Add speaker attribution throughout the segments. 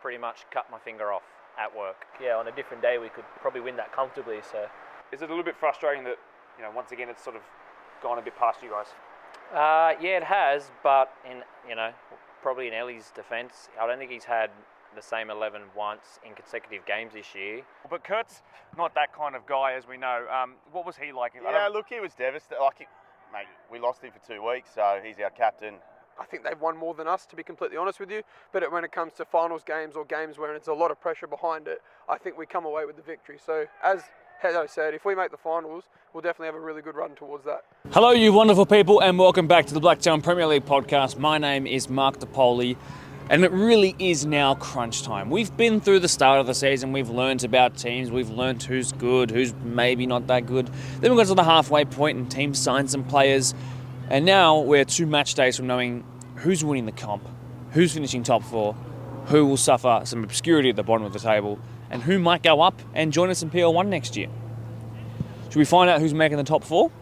Speaker 1: pretty much cut my finger off at work.
Speaker 2: Yeah, on a different day we could probably win that comfortably. So,
Speaker 3: is it a little bit frustrating that, once again it's sort of gone a bit past you guys?
Speaker 1: Yeah, it has, but probably in Ellie's defence, I don't think he's had the same 11 once in consecutive games this year.
Speaker 3: But Kurt's not that kind of guy, as we know. What was he like?
Speaker 4: Yeah, look, he was devastated. Mate, we lost him for 2 weeks, so he's our captain.
Speaker 5: I think they've won more than us, to be completely honest with you. But when it comes to finals games or games where there's a lot of pressure behind it, I think we come away with the victory. So, as Hedo said, if we make the finals, we'll definitely have a really good run towards that.
Speaker 6: Hello, you wonderful people, and welcome back to the Blacktown Premier League podcast. My name is 𝙉𝙀𝙀𝘿, and it really is now crunch time. We've been through the start of the season, we've learned about teams, we've learned who's good, who's maybe not that good. Then we got to the halfway point and teams signed some players, and now we're 2 match days from knowing who's winning the comp, who's finishing top 4, who will suffer some obscurity at the bottom of the table, and who might go up and join us in PL1 next year. Should we find out who's making the top 4? Well,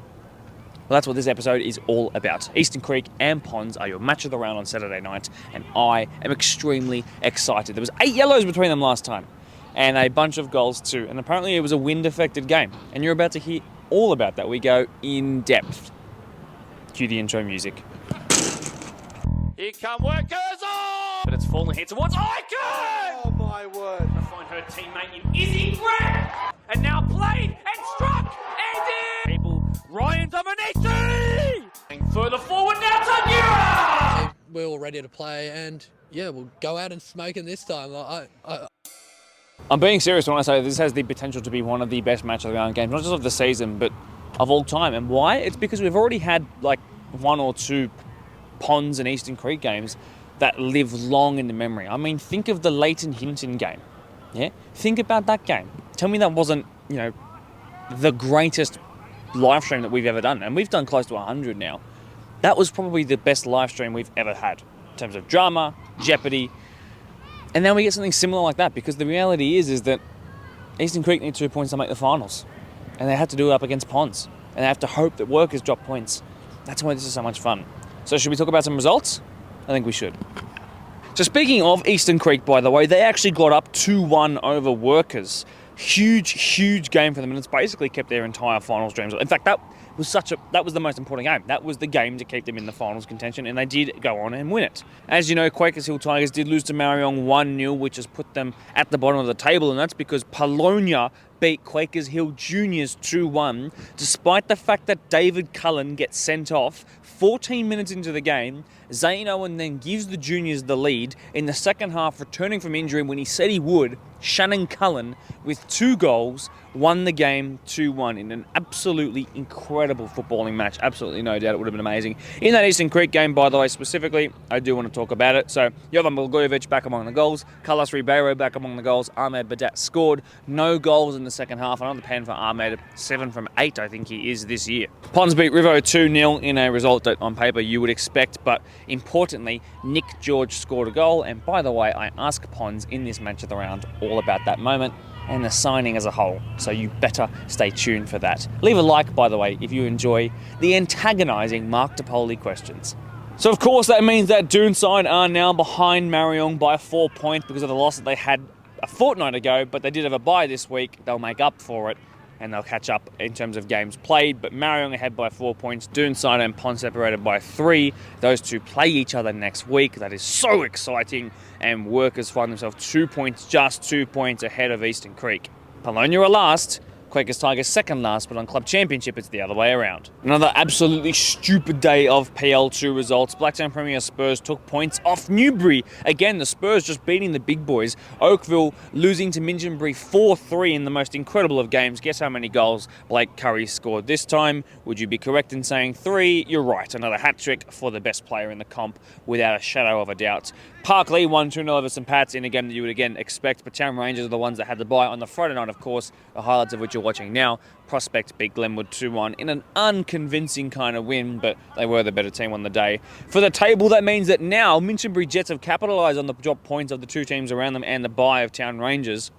Speaker 6: that's what this episode is all about. Eastern Creek and Ponds are your match of the round on Saturday night, and I am extremely excited. There was 8 yellows between them last time, and a bunch of goals too, and apparently it was a wind-affected game, and you're about to hear all about that. We go in depth. Cue the intro music.
Speaker 7: Here come workers on! But it's falling here towards Icon!
Speaker 5: Oh my word.
Speaker 7: To find her teammate in Izzy Grant! And now played and struck! And in! People, Ryan Dominici! And further forward now to Nura!
Speaker 8: We're all ready to play, and yeah, we'll go out and smoke it this time.
Speaker 6: I'm being serious when I say this has the potential to be one of the best match of the round games, not just of the season, but of all time. And why? It's because we've already had like 1 or 2 Ponds and Eastern Creek games that live long in the memory. I mean, think of the Leighton Hinton game. Yeah? Think about that game. Tell me that wasn't, the greatest live stream that we've ever done. And we've done close to 100 now. That was probably the best live stream we've ever had in terms of drama, jeopardy. And now we get something similar like that, because the reality is that Eastern Creek need 2 points to make the finals. And they have to do it up against Ponds. And they have to hope that workers drop points. That's why this is so much fun. So should we talk about some results? I think we should. So speaking of Eastern Creek, by the way, they actually got up 2-1 over workers. Huge game for them, and it's basically kept their entire finals dreams. In fact, that was the most important game. That was the game to keep them in the finals contention, and they did go on and win it. As you know, Quakers Hill Tigers did lose to Marion 1-0, which has put them at the bottom of the table, and that's because Polonia beat Quakers Hill Juniors 2-1, despite the fact that David Cullen gets sent off 14 minutes into the game. Zane Owen then gives the Juniors the lead in the second half, returning from injury when he said he would. Shannon Cullen, with 2 goals, won the game 2-1 in an absolutely incredible footballing match. Absolutely no doubt it would have been amazing. In that Eastern Creek game, by the way, specifically, I do want to talk about it. So, Jovan Blagojevic back among the goals. Carlos Ribeiro back among the goals. Ahmed Badat scored. No goals in the second half. Another pen for Ahmed. 7 from 8, I think he is this year. Ponds beat Rivo 2-0 in a result that on paper you would expect, but importantly, Nick George scored a goal. And by the way, I ask Ponds in this match of the round all about that moment and the signing as a whole, so you better stay tuned for that. Leave a like, by the way, if you enjoy the antagonising 𝙉𝙀𝙀𝙀𝘿 questions. So of course that means that Doonside are now behind Marion by 4 points because of the loss that they had a fortnight ago, but they did have a bye this week. They'll make up for it, and they'll catch up in terms of games played, but Marion ahead by 4 points, Doonside and Pond separated by 3. Those two play each other next week. That is so exciting, and Workers find themselves 2 points, just 2 points ahead of Eastern Creek. Polonia are last, Quakers Tigers second last, but on Club Championship it's the other way around. Another absolutely stupid day of PL2 results. Blacktown Premier Spurs took points off Newbury. Again, the Spurs just beating the big boys. Oakville losing to Minchinbury 4-3 in the most incredible of games. Guess how many goals Blake Curry scored this time? Would you be correct in saying 3? You're right. Another hat-trick for the best player in the comp, without a shadow of a doubt. Parkley won 2-0 over St Pat's in a game that you would again expect, but Town Rangers are the ones that had the bye on the Friday night, of course, the highlights of which you're watching now. Prospect beat Glenwood 2-1 in an unconvincing kind of win, but they were the better team on the day. For the table, that means that now Minchinbury Jets have capitalised on the drop points of the 2 teams around them and the bye of Town Rangers.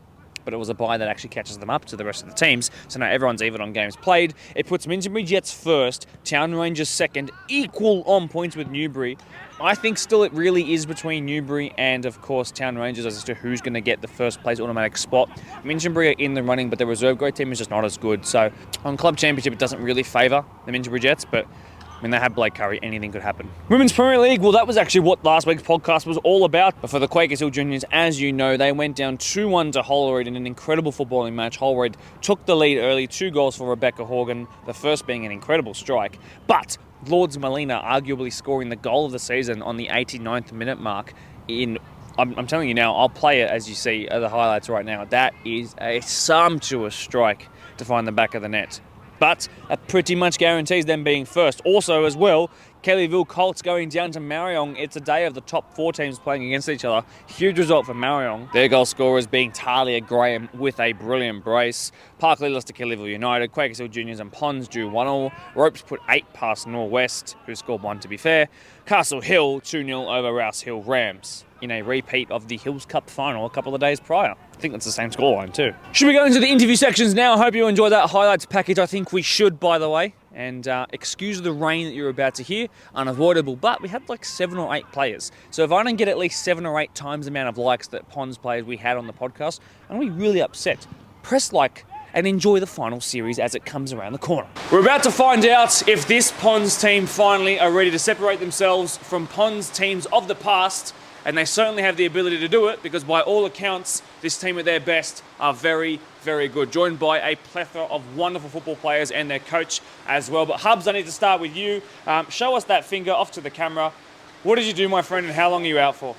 Speaker 6: but it was a bye that actually catches them up to the rest of the teams. So now everyone's even on games played. It puts Minchinbury Jets first, Town Rangers second, equal on points with Newbury. I think still it really is between Newbury and, of course, Town Rangers as to who's going to get the first place automatic spot. Minchinbury are in the running, but the reserve grade team is just not as good. So on Club Championship, it doesn't really favour the Minchinbury Jets, but when they have Blake Curry, anything could happen. Women's Premier League, well, that was actually what last week's podcast was all about. But for the Quakers Hill Juniors, as you know, they went down 2-1 to Holroyd in an incredible footballing match. Holroyd took the lead early, 2 goals for Rebecca Horgan, the first being an incredible strike. But Lords Molina arguably scoring the goal of the season on the 89th minute mark in... I'm telling you now, I'll play it as you see the highlights right now. That is a sumptuous strike to find the back of the net. But that pretty much guarantees them being first. Also, as well, Kellyville Colts going down to Marion. It's a day of the top 4 teams playing against each other. Huge result for Marion. Their goal scorers being Talia Graham with a brilliant brace. Parkley lost to Kellyville United. Quakers Hill Juniors and Ponds drew 1-1. Ropes put 8 past Norwest, who scored 1 to be fair. Castle Hill 2-0 over Rouse Hill Rams in a repeat of the Hills Cup final a couple of days prior. I think that's the same scoreline too. Should we go into the interview sections now? I hope you enjoyed that highlights package. I think we should, by the way. And excuse the rain that you're about to hear, unavoidable, but we had like 7 or 8 players. So if I don't get at least 7 or 8 times the amount of likes that Ponds players we had on the podcast, I'm going to be really upset. Press like and enjoy the final series as it comes around the corner. We're about to find out if this Ponds team finally are ready to separate themselves from Ponds teams of the past. And they certainly have the ability to do it because by all accounts, this team at their best are very, very good. Joined by a plethora of wonderful football players and their coach as well. But Hubs, I need to start with you. Show us that finger off to the camera. What did you do, my friend, and how long are you out for?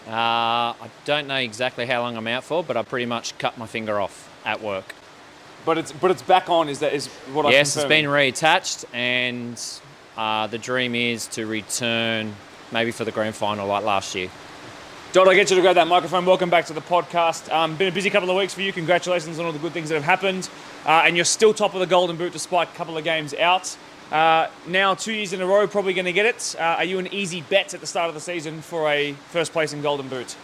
Speaker 1: I don't know exactly how long I'm out for, but I pretty much cut my finger off at work.
Speaker 6: But it's back on, is what I'm
Speaker 1: Yes, it's
Speaker 6: confirming?
Speaker 1: been reattached, and the dream is to return maybe for the grand final like last year.
Speaker 6: Dot, I get you to grab that microphone. Welcome back to the podcast. Been a busy couple of weeks for you. Congratulations on all the good things that have happened. And you're still top of the Golden Boot despite a couple of games out. Now 2 years in a row, probably going to get it. Are you an easy bet at the start of the season for a first place in Golden Boot?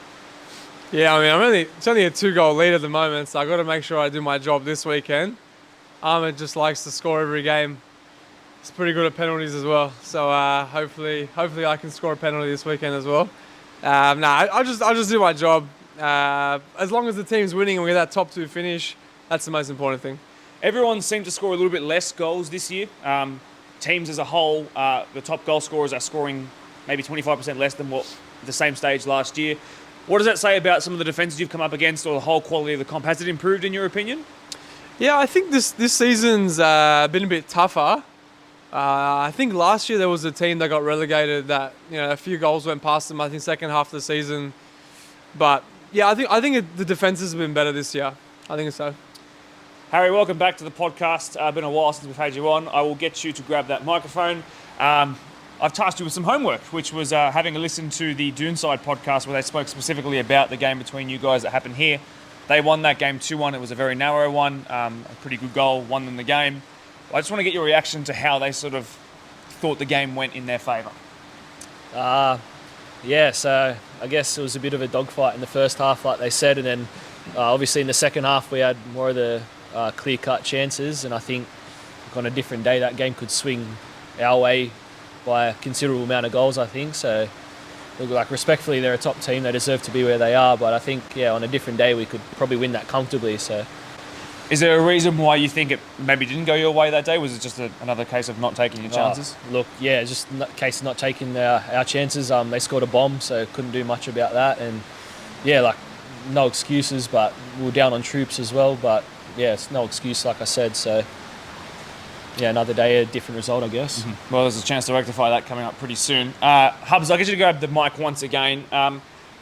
Speaker 9: Yeah, I mean, it's only a 2-goal lead at the moment, so I've got to make sure I do my job this weekend. Ahmed just likes to score every game. He's pretty good at penalties as well, so hopefully I can score a penalty this weekend as well. I'll just do my job. As long as the team's winning and we get that top 2 finish, that's the most important thing.
Speaker 6: Everyone seemed to score a little bit less goals this year. Teams as a whole, the top goal scorers are scoring maybe 25% less than what the same stage last year. What does that say about some of the defences you've come up against or the whole quality of the comp? Has it improved in your opinion?
Speaker 9: Yeah, I think this season's been a bit tougher. I think last year there was a team that got relegated that a few goals went past them. I think second half of the season, but yeah, I think the defenses have been better this year. I think so.
Speaker 6: Harry, welcome back to the podcast. Been a while since we've had you on. I will get you to grab that microphone. I've tasked you with some homework, which was having a listen to the Doonside podcast where they spoke specifically about the game between you guys that happened here. They won that game 2-1. It was a very narrow one, a pretty good goal, won them the game. I just want to get your reaction to how they sort of thought the game went in their favour.
Speaker 2: Yeah, so I guess it was a bit of a dogfight in the first half, like they said, and then obviously in the second half we had more of the clear-cut chances, and I think on a different day that game could swing our way by a considerable amount of goals, I think. So, like, respectfully, they're a top team. They deserve to be where they are, but I think, yeah, on a different day we could probably win that comfortably. So.
Speaker 6: Is there a reason why you think it maybe didn't go your way that day? Was it just another case of not taking your chances?
Speaker 2: Look, yeah, just a case of not taking our chances. They scored a bomb, so couldn't do much about that. And yeah, like, no excuses, but we were down on troops as well. But yeah, it's no excuse, like I said. So yeah, another day, a different result, I guess.
Speaker 6: Mm-hmm. Well, there's a chance to rectify that coming up pretty soon. Hubs, I'll get you to grab the mic once again.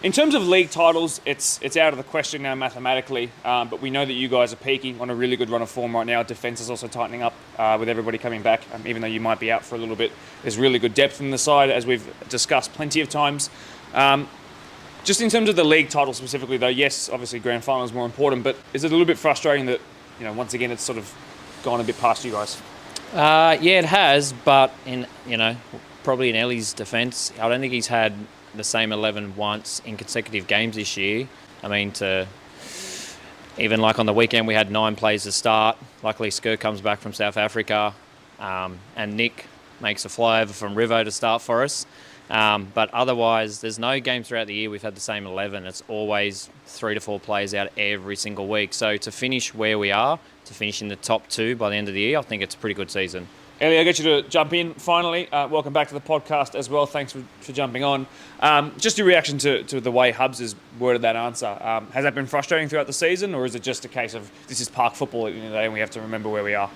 Speaker 6: In terms of league titles, it's out of the question now mathematically, but we know that you guys are peaking on a really good run of form right now. Defence is also tightening up with everybody coming back, even though you might be out for a little bit. There's really good depth in the side, as we've discussed plenty of times. Just in terms of the league title specifically, though, yes, obviously grand final is more important, but is it a little bit frustrating that, once again, it's sort of gone a bit past you guys?
Speaker 1: Yeah, it has, but probably in Ellie's defence, I don't think he's had the same 11 once in consecutive games this year. I mean, even like on the weekend we had 9 plays to start. Luckily Sker comes back from South Africa, and Nick makes a flyover from Rivo to start for us. But otherwise, there's no game throughout the year we've had the same 11. It's always 3 to 4 players out every single week. So to finish where we are, to finish in the top 2 by the end of the year, I think it's a pretty good season.
Speaker 6: Ellie, I'll get you to jump in finally. Welcome back to the podcast as well. Thanks for jumping on. Just your reaction to the way Hubs has worded that answer. Has that been frustrating throughout the season, or is it just a case of this is park football at the end of the day and we have to remember where we are?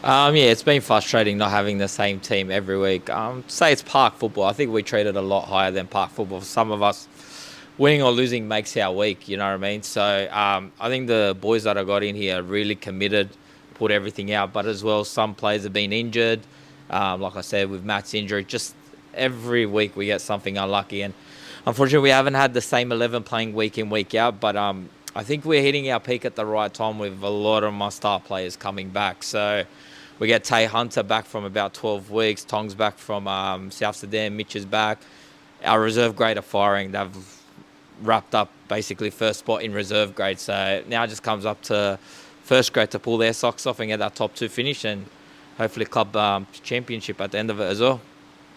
Speaker 10: Yeah, it's been frustrating not having the same team every week. Say it's park football. I think we treat it a lot higher than park football. For some of us, winning or losing makes our week, you know what I mean? So I think the boys that I got in here are really committed, put everything out. But as well, some players have been injured. Like I said, with Matt's injury, just every week we get something unlucky. And unfortunately, we haven't had the same 11 playing week in, week out. But I think we're hitting our peak at the right time with a lot of my star players coming back. So we get Tay Hunter back from about 12 weeks. Tong's back from South Sudan. Mitch is back. Our reserve grade are firing. They've wrapped up basically first spot in reserve grade. So now it just comes up to first grade to pull their socks off and get that top 2 finish and hopefully club championship at the end of it as well.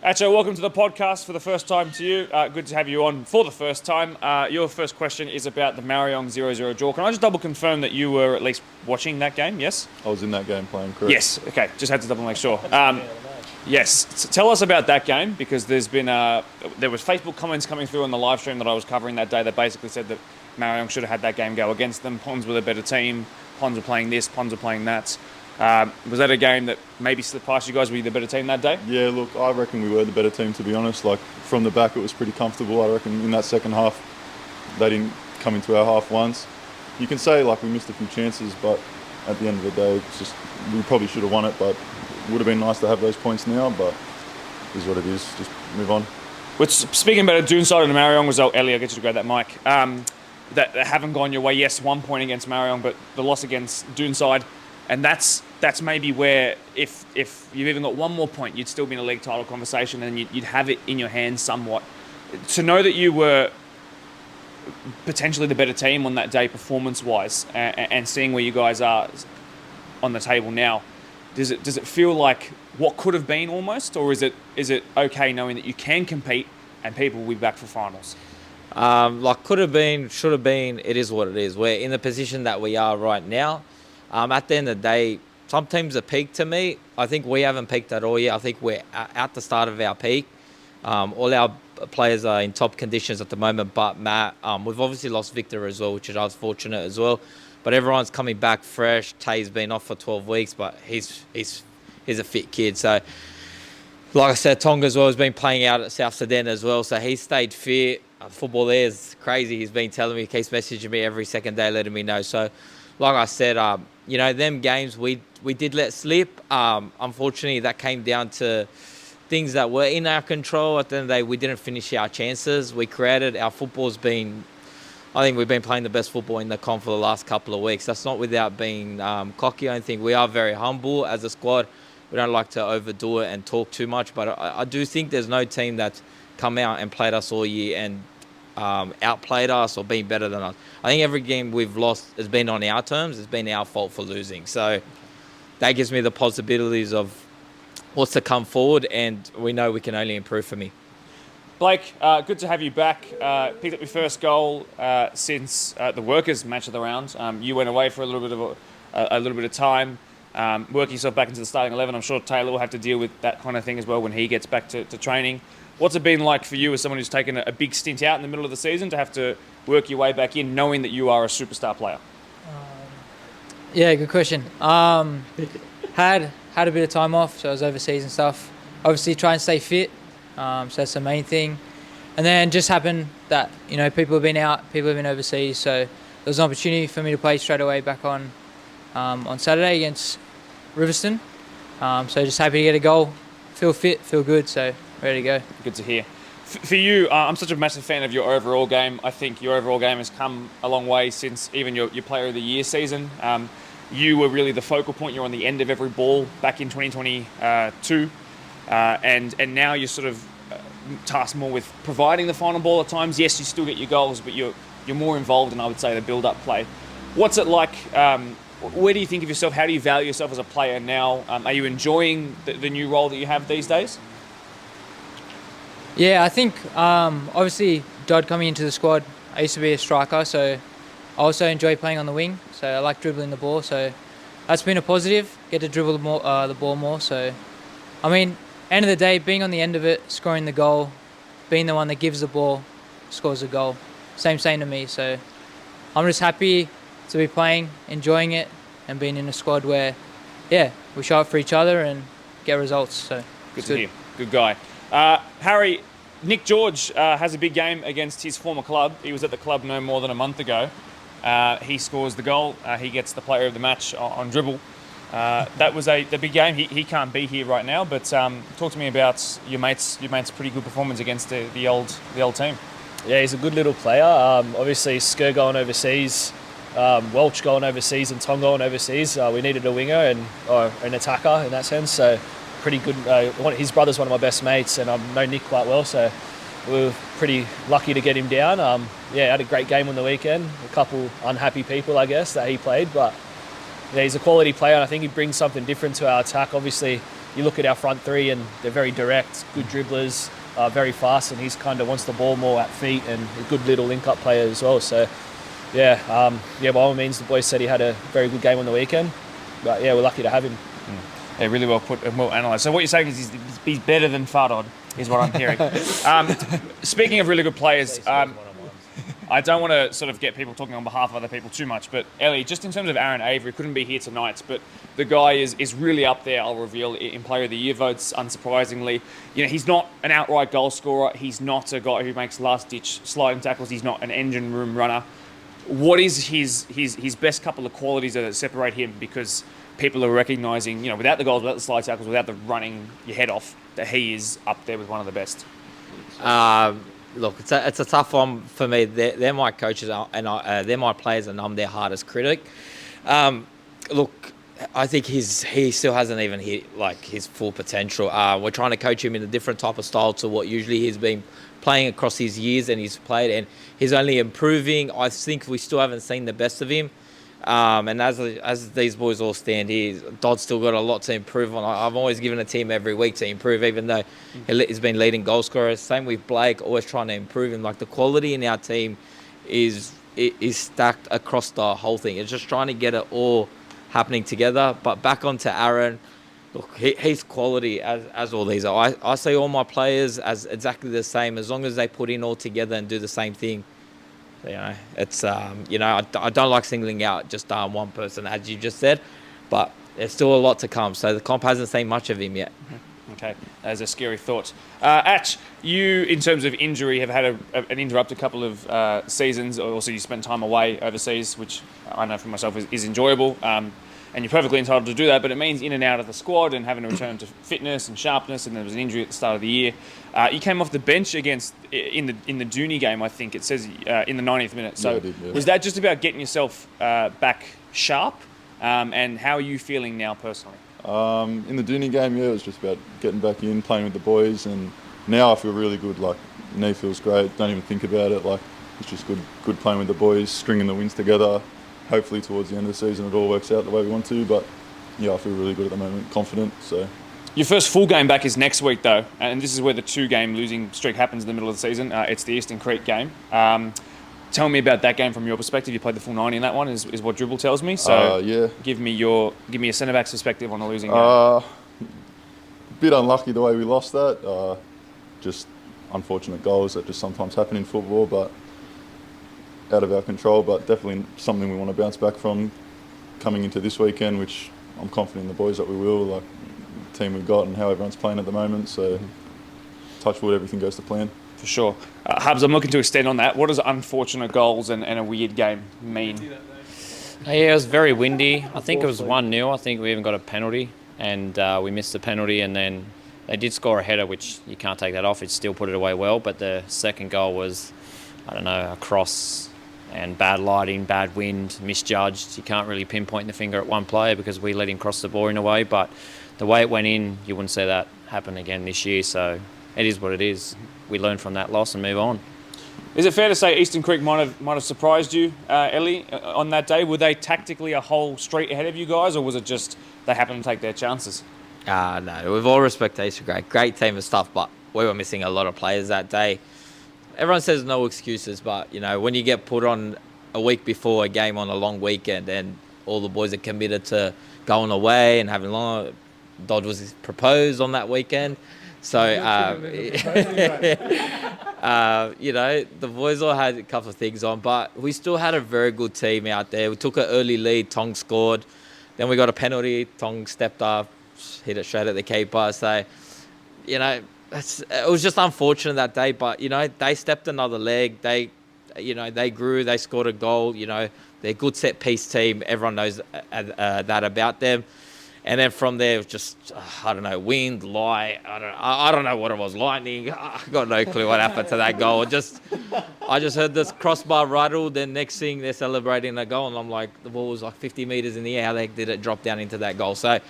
Speaker 6: Acho, welcome to the podcast for the first time to you. Good to have you on for the first time. Your first question is about the Mariong 0-0 draw. Can I just double confirm that you were at least watching that game? Yes?
Speaker 11: I was in that game playing, correct?
Speaker 6: Yes. Okay, just had to double make sure. Yes. Tell us about that game, because there was Facebook comments coming through on the live stream that I was covering that day that basically said that Mariong should have had that game go against them. Ponds were the better team. Ponds were playing this. Ponds were playing that. Was that a game that maybe slipped past you guys? Were you the better team that day?
Speaker 11: Yeah, look, I reckon we were the better team, to be honest. Like, from the back, it was pretty comfortable. I reckon in that second half, they didn't come into our half once. You can say, like, we missed a few chances, but at the end of the day, it's just, we probably should have won it, but it would have been nice to have those points now, but it is what it is. Just move on.
Speaker 6: Speaking about a Doonside and a Mariong result, Ellie, I'll get you to grab that mic. That haven't gone your way. Yes, 1 point against Mariong, but the loss against Doonside. And that's maybe where if you've even got 1 more point, you'd still be in a league title conversation and you'd have it in your hands somewhat. To know that you were potentially the better team on that day performance-wise and seeing where you guys are on the table now, does it feel like what could have been almost, or is it okay knowing that you can compete and people will be back for finals?
Speaker 10: Like could have been, should have been, it is what it is. We're in the position that we are right now. At the end of the day, some teams are peaked to me. I think we haven't peaked at all yet. I think we're at the start of our peak. All our players are in top conditions at the moment, but Matt, we've obviously lost Victor as well, which is unfortunate as well. But everyone's coming back fresh. Tay's been off for 12 weeks, but he's a fit kid. So, like I said, Tonga as well has been playing out at South Sudan as well, so he's stayed fit. Football there is crazy. He's been telling me, he keeps messaging me every second day, letting me know. So, like I said, them games we did let slip. Unfortunately, that came down to things that were in our control. At the end of the day, we didn't finish our chances. We created, our football's been, I think we've been playing the best football in the comp for the last couple of weeks. That's not without being cocky. I think we are very humble as a squad. We don't like to overdo it and talk too much, but I do think there's no team that's come out and played us all year and outplayed us or been better than us. I think every game we've lost has been on our terms. It's been our fault for losing. So that gives me the possibilities of what's to come forward, and we know we can only improve for me.
Speaker 6: Blake, good to have you back. Picked up your first goal since the Workers match of the round. You went away for a little bit of time, working yourself back into the starting 11. I'm sure Taylor will have to deal with that kind of thing as well when he gets back to training. What's it been like for you as someone who's taken a big stint out in the middle of the season to have to work your way back in, knowing that you are a superstar player?
Speaker 12: Yeah, good question. Had a bit of time off, so I was overseas and stuff. Obviously, try and stay fit. So that's the main thing. And then just happened that people have been out, people have been overseas, so there was an opportunity for me to play straight away back on Saturday against Riverstone. So just happy to get a goal, feel fit, feel good, so ready to go.
Speaker 6: Good to hear. For you, I'm such a massive fan of your overall game. I think your overall game has come a long way since even your Player of the Year season. You were really the focal point. You're on the end of every ball back in 2022. And now you're sort of tasked more with providing the final ball at times. Yes, you still get your goals, but you're more involved in, I would say, the build-up play. What's it like? Where do you think of yourself? How do you value yourself as a player now? Are you enjoying the new role that you have these days?
Speaker 12: Yeah, I think obviously Dodd coming into the squad, I used to be a striker, so I also enjoy playing on the wing. So I like dribbling the ball, so that's been a positive. Get to dribble the ball more. So, I mean, end of the day, being on the end of it, scoring the goal, being the one that gives the ball, scores a goal. Same to me. So I'm just happy to be playing, enjoying it, and being in a squad where, yeah, we show up for each other and get results. So
Speaker 6: Good to hear. Good guy. Harry, Nick George has a big game against his former club. He was at the club no more than a month ago. He scores the goal. He gets the player of the match on dribble. That was the big game. He can't be here right now, but talk to me about your mate's pretty good performance against the old team.
Speaker 2: Yeah, he's a good little player. Obviously, Sker going overseas, Welch going overseas, and Tom going overseas. We needed a winger or an attacker in that sense. So pretty good. His brother's one of my best mates, and I know Nick quite well. So we were pretty lucky to get him down. Had a great game on the weekend. A couple unhappy people, I guess, that he played, but yeah, he's a quality player, and I think he brings something different to our attack. Obviously, you look at our front three, and they're very direct, good dribblers, very fast, and he's kind of wants the ball more at feet, and a good little link-up player as well. So, by all means, the boys said he had a very good game on the weekend, but yeah, we're lucky to have him.
Speaker 6: Yeah, really well put and well analysed. So what you're saying is he's better than Fardod, is what I'm hearing. Speaking of really good players, I don't want to sort of get people talking on behalf of other people too much, but Ellie, just in terms of Aaron Avery, couldn't be here tonight, but the guy is really up there, I'll reveal, in Player of the Year votes, unsurprisingly. You know, he's not an outright goal scorer. He's not a guy who makes last-ditch sliding tackles. He's not an engine room runner. What is his best couple of qualities that separate him? Because people are recognising, you know, without the goals, without the slide tackles, without the running your head off, that he is up there with one of the best.
Speaker 10: Look, it's a tough one for me. They're my coaches and they're my players, and I'm their hardest critic. Look, I think he still hasn't even hit like his full potential. We're trying to coach him in a different type of style to what usually he's been playing across his years, and he's played, and he's only improving. I think we still haven't seen the best of him. And as these boys all stand here, Dodd's still got a lot to improve on. I've always given a team every week to improve, even though he's been leading goal scorers. Same with Blake, always trying to improve him. Like, the quality in our team is stacked across the whole thing. It's just trying to get it all happening together. But back onto Aaron, look, he's quality as all these are. I see all my players as exactly the same, as long as they put in all together and do the same thing. You know, it's I don't like singling out just one person, as you just said, but there's still a lot to come. So the comp hasn't seen much of him yet.
Speaker 6: Okay, that's a scary thought. Atch, you, in terms of injury, have had an interrupted couple of seasons. Also, you spent time away overseas, which I know for myself is enjoyable. And you're perfectly entitled to do that, but it means in and out of the squad and having to return to fitness and sharpness, and there was an injury at the start of the year. You came off the bench in the Dooney game, I think it says, in the 90th minute. So was that just about getting yourself back sharp? And how are you feeling now personally?
Speaker 11: In the Dooney game, it was just about getting back in, playing with the boys, and now I feel really good. Like, knee feels great, don't even think about it. Like, it's just good playing with the boys, stringing the wins together. Hopefully towards the end of the season it all works out the way we want to, but yeah, I feel really good at the moment, confident. So
Speaker 6: your first full game back is next week though, and this is where the 2-game losing streak happens in the middle of the season. It's the Eastern Creek game. Tell me about that game from your perspective. You played the full 90 in that one, is what Dribble tells me. So
Speaker 11: yeah,
Speaker 6: give me a centre back's perspective on the losing game.
Speaker 11: Bit unlucky the way we lost that. Just unfortunate goals that just sometimes happen in football, but out of our control, but definitely something we want to bounce back from coming into this weekend, which I'm confident in the boys that we will, like the team we've got and how everyone's playing at the moment. So touch wood, everything goes to plan.
Speaker 6: For sure. Hubs, I'm looking to extend on that. What does unfortunate goals and a weird game mean?
Speaker 1: Yeah, it was very windy. I think it was 1-0. I think we even got a penalty, and we missed the penalty, and then they did score a header, which you can't take that off. It still put it away well, but the second goal was, I don't know, a cross and bad lighting, bad wind, misjudged. You can't really pinpoint the finger at one player because we let him cross the ball in a way, but the way it went in, you wouldn't see that happen again this year, so it is what it is. We learn from that loss and move on.
Speaker 6: Is it fair to say Eastern Creek might have surprised you, Ellie, on that day? Were they tactically a whole street ahead of you guys, or was it just they happened to take their chances?
Speaker 10: No, with all respect to Eastern Creek, great team and stuff, but we were missing a lot of players that day. Everyone says no excuses, but, you know, when you get put on a week before a game on a long weekend and all the boys are committed to going away and having long... Dodd was proposed on that weekend. So, you know, the boys all had a couple of things on, but we still had a very good team out there. We took an early lead, Tong scored. Then we got a penalty, Tong stepped up, hit it straight at the keeper. So, you know, it was just unfortunate that day, but, you know, they stepped another leg. They grew, they scored a goal. You know, they're a good set-piece team. Everyone knows that about them. And then from there, it was just, I don't know, wind, light, I don't know what it was, lightning. I got no clue what happened to that goal. I just heard this crossbar rattle, then next thing they're celebrating a goal, and I'm like, the ball was like 50 metres in the air. How the heck did it drop down into that goal? So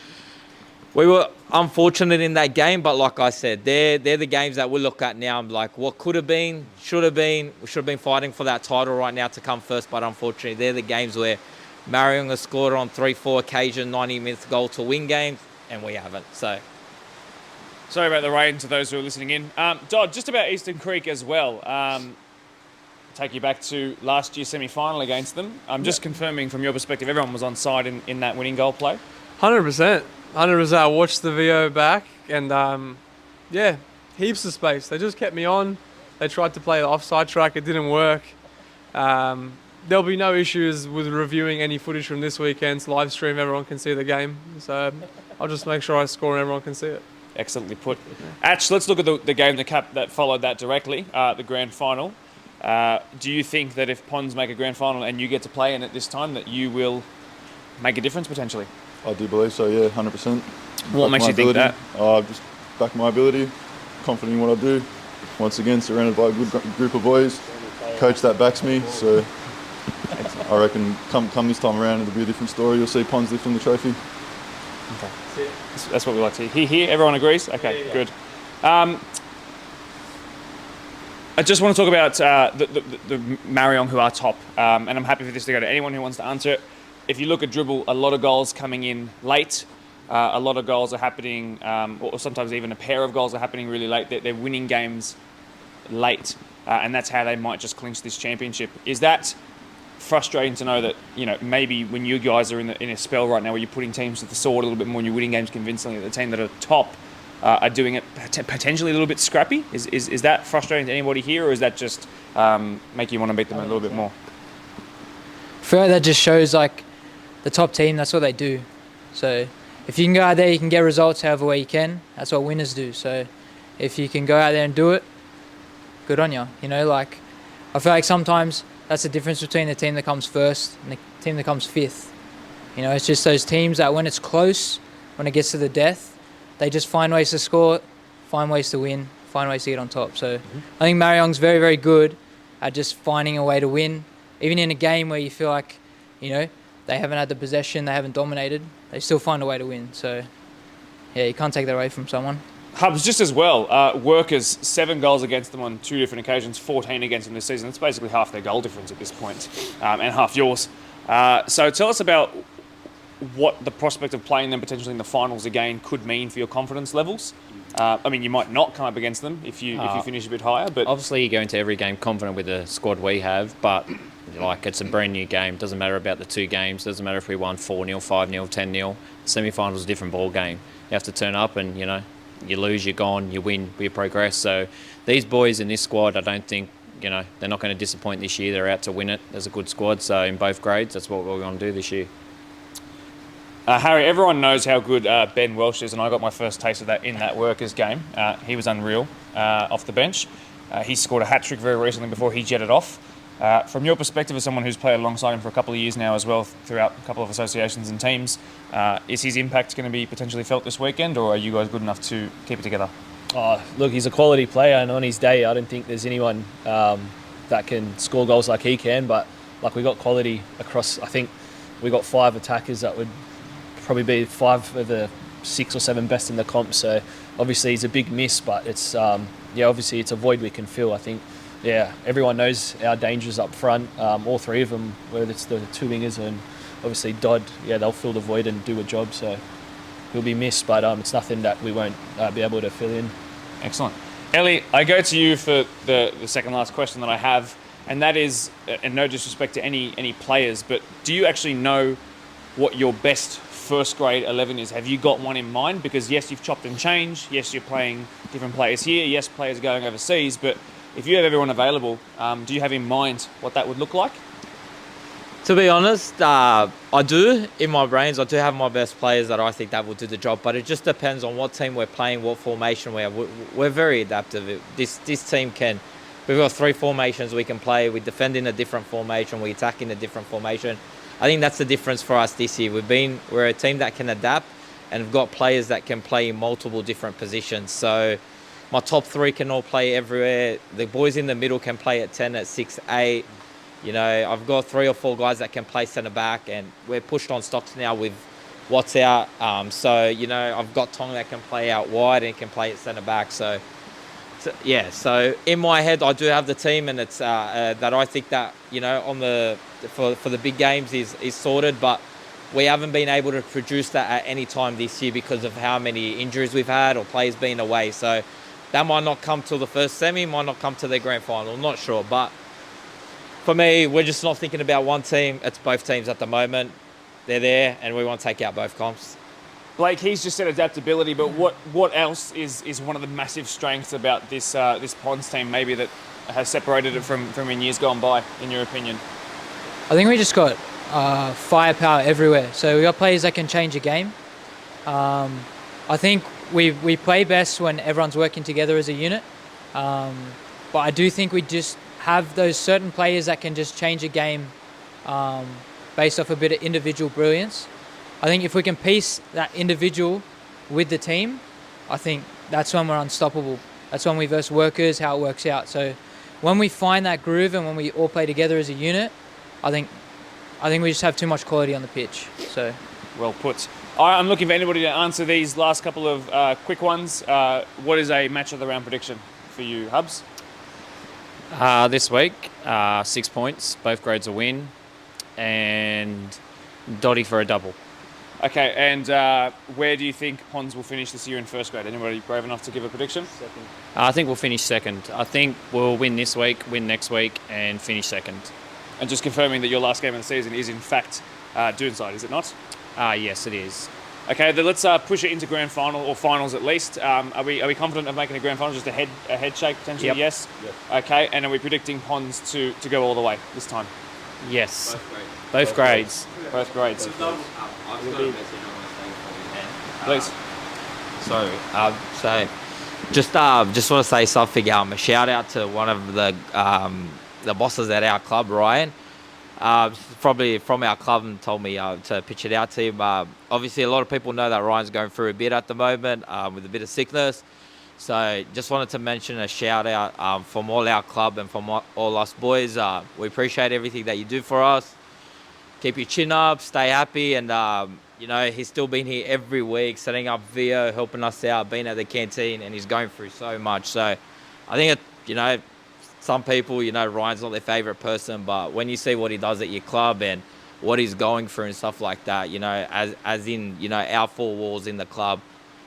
Speaker 10: we were unfortunate in that game, but like I said, they're the games that we look at now. I'm like, what could have been, should have been. We should have been fighting for that title right now to come first, but unfortunately, they're the games where Marion has scored on 3-4 occasions, 90-minute goal to win games, and we haven't. So,
Speaker 6: sorry about the rain to those who are listening in. Dodd, just about Eastern Creek as well. Take you back to last year's semi-final against them. I'm just confirming from your perspective, everyone was on side in that winning goal play?
Speaker 9: 100%. 100%. I watched the VO back, and yeah, heaps of space. They just kept me on. They tried to play the offside track. It didn't work. There'll be no issues with reviewing any footage from this weekend's live stream. Everyone can see the game. So I'll just make sure I score and everyone can see it.
Speaker 6: Excellently put. Ash, let's look at the game that followed that directly, the grand final. Do you think that if Ponds make a grand final and you get to play in it this time, that you will make a difference potentially?
Speaker 11: I do believe so, yeah, 100%.
Speaker 6: What makes you think that?
Speaker 11: Just back my ability, confident in what I do. Once again, surrounded by a good group of boys. Coach that backs me, so I reckon come this time around, it'll be a different story. You'll see Ponds lifting the trophy.
Speaker 6: Okay. That's what we like to hear. Here, everyone agrees? Okay, yeah. Good. I just want to talk about the Marion, who are top, and I'm happy for this to go to anyone who wants to answer it. If you look at dribble, a lot of goals coming in late. A lot of goals are happening, or sometimes even a pair of goals are happening really late. They're winning games late, and that's how they might just clinch this championship. Is that frustrating to know that, you know, maybe when you guys are in a spell right now where you're putting teams to the sword a little bit more and you're winning games convincingly, the team that are top are doing it potentially a little bit scrappy? Is that frustrating to anybody here, or is that just make you want to beat them a little bit more?
Speaker 12: I feel like that just shows, like, the top team, that's what they do. So if you can go out there, you can get results however way you can. That's what winners do. So if you can go out there and do it, good on you. You know, like, I feel like sometimes that's the difference between the team that comes first and the team that comes fifth. You know, it's just those teams that when it's close, when it gets to the death, they just find ways to score, find ways to win, find ways to get on top. So I think Marion's very, very good at just finding a way to win. Even in a game where you feel like, you know, they haven't had the possession, they haven't dominated, they still find a way to win. So, yeah, you can't take that away from someone.
Speaker 6: Hubs, just as well, Workers, 7 goals against them on 2 different occasions, 14 against them this season. It's basically half their goal difference at this point, and half yours. So tell us about what the prospect of playing them potentially in the finals again could mean for your confidence levels. I mean, you might not come up against them if you finish a bit higher, but
Speaker 1: obviously you go into every game confident with the squad we have, but like, it's a brand new game. Doesn't matter about the 2 games. Doesn't matter if we won 4-0, 5-0, 10-0. Semi-finals is a different ball game. You have to turn up, and, you know, you lose, you're gone. You win, we progress. So these boys in this squad, I don't think, you know, they're not going to disappoint this year. They're out to win it. There's a good squad. So in both grades, that's what we want to do this year.
Speaker 6: Harry, everyone knows how good Ben Welsh is, and I got my first taste of that in that Workers game. He was unreal off the bench. He scored a hat-trick very recently before he jetted off. From your perspective as someone who's played alongside him for a couple of years now as well, throughout a couple of associations and teams, is his impact going to be potentially felt this weekend, or are you guys good enough to keep it together?
Speaker 2: Oh, look, he's a quality player, and on his day, I don't think there's anyone that can score goals like he can, but like, we got quality across. I think we got 5 attackers that would probably be 5 of the 6 or 7 best in the comp, so obviously he's a big miss, but it's obviously it's a void we can fill. I think yeah, everyone knows our dangers up front. All three of them, whether it's the two wingers and obviously Dodd, yeah, they'll fill the void and do a job. So he'll be missed, but it's nothing that we won't be able to fill in.
Speaker 6: Excellent. Ellie, I go to you for the second last question that I have, and that is, and no disrespect to any players, but do you actually know what your best first grade 11 is? Have you got one in mind? Because yes, you've chopped and changed. Yes, you're playing different players here. Yes, players are going overseas. But if you have everyone available, do you have in mind what that would look like?
Speaker 10: To be honest, I do. In my brains, I do have my best players that I think that will do the job. But it just depends on what team we're playing, what formation we have. We're very adaptive. This team can. We've got 3 formations we can play. We defend in a different formation. We attack in a different formation. I think that's the difference for us this year. We're a team that can adapt and have got players that can play in multiple different positions. So my top 3 can all play everywhere. The boys in the middle can play at 10, at 6, 8. You know, I've got 3 or 4 guys that can play centre back, and we're pushed on stocks now with what's out. So, you know, I've got Tong that can play out wide and can play at centre back. So yeah, so in my head, I do have the team, and it's that I think that, you know, for the big games is sorted, but we haven't been able to produce that at any time this year because of how many injuries we've had or players being away. So that might not come till the first semi, might not come to the grand final. I'm not sure, but for me, we're just not thinking about one team. It's both teams at the moment. They're there, and we want to take out both comps.
Speaker 6: Blake, he's just said adaptability, but what else is one of the massive strengths about this Ponds team, maybe that has separated it from in years gone by, in your opinion?
Speaker 12: I think we just got firepower everywhere. So we got players that can change a game. I think we play best when everyone's working together as a unit. But I do think we just have those certain players that can just change a game based off a bit of individual brilliance. I think if we can piece that individual with the team, I think that's when we're unstoppable. That's when we verse workers, how it works out. So when we find that groove and when we all play together as a unit, I think we just have too much quality on the pitch. So
Speaker 6: well put. I'm looking for anybody to answer these last couple of quick ones. What is a match of the round prediction for you, Hubs?
Speaker 1: This week, 6 points, both grades a win, and Dotty for a double.
Speaker 6: Okay, and where do you think Ponds will finish this year in first grade? Anybody brave enough to give a prediction?
Speaker 2: Second.
Speaker 1: I think we'll finish second. I think we'll win this week, win next week, and finish second.
Speaker 6: And just confirming that your last game of the season is in fact Doonside, is it not?
Speaker 1: Yes, it is.
Speaker 6: Okay, then let's push it into grand final, or finals at least. Are we confident of making a grand final? Just a head shake potentially?
Speaker 1: Yep.
Speaker 6: Yes.
Speaker 2: Yep.
Speaker 6: Okay, and are we predicting Ponds to go all the way this time?
Speaker 1: Yes. Both grades.
Speaker 6: Both grades. Please.
Speaker 10: So just want to say something. A shout out to one of the bosses at our club, Ryan. Probably from our club, and told me to pitch it out to him. Obviously, a lot of people know that Ryan's going through a bit at the moment with a bit of sickness. So just wanted to mention a shout out from all our club and from all us boys. We appreciate everything that you do for us. Keep your chin up, stay happy, and you know, he's still been here every week, setting up video, helping us out, being at the canteen, and he's going through so much. So I think, you know, some people, you know, Ryan's not their favourite person, but when you see what he does at your club and what he's going through and stuff like that, you know, as in, you know, our 4 walls in the club,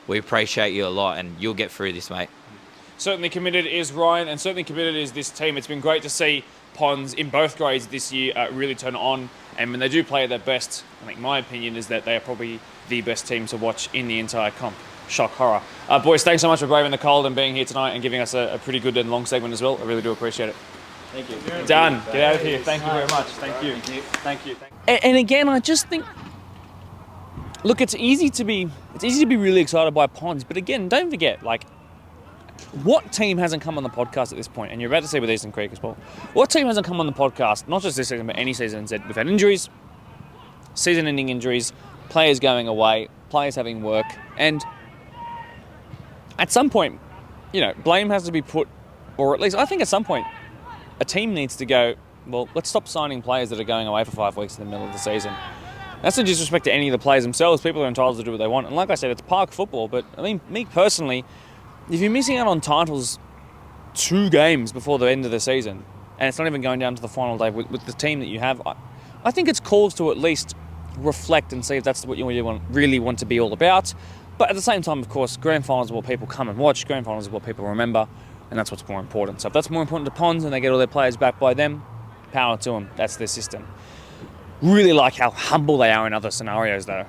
Speaker 10: we appreciate you a lot, and you'll get through this, mate.
Speaker 6: Certainly committed is Ryan, and certainly committed is this team. It's been great to see Ponds in both grades this year really turn on, and when they do play at their best, I think my opinion is that they are probably the best team to watch in the entire comp. Shock horror. Boys, thanks so much for braving the cold and being here tonight and giving us a pretty good and long segment as well. I really do appreciate it.
Speaker 2: Thank you.
Speaker 6: Done. Get out of here. Thank you very much. Thank you. Thank you.
Speaker 2: And again, I just think, look, it's easy to be really excited by Ponds, but again, don't forget, like, what team hasn't come on the podcast at this point? And you're about to see with Eastern Creek as well. What team hasn't come on the podcast, not just this season, but any season, and said we've had injuries, season-ending injuries, players going away, players having work, and at some point, you know, blame has to be put, or at least I think at some point, a team needs to go, well, let's stop signing players that are going away for 5 weeks in the middle of the season. That's no disrespect to any of the players themselves. People are entitled to do what they want. And like I said, it's park football. But, I mean, me personally, if you're missing out on titles
Speaker 6: 2 games before the end of the season, and it's not even going down to the final day with the team that you have. I think it's cause to at least reflect and see if that's what you really want to be all about. But at the same time, of course, grand finals are what people come and watch. Grand finals are what people remember, and that's what's more important. So if that's more important to Ponds and they get all their players back by them, power to them. That's their system. Really like how humble they are in other scenarios, though,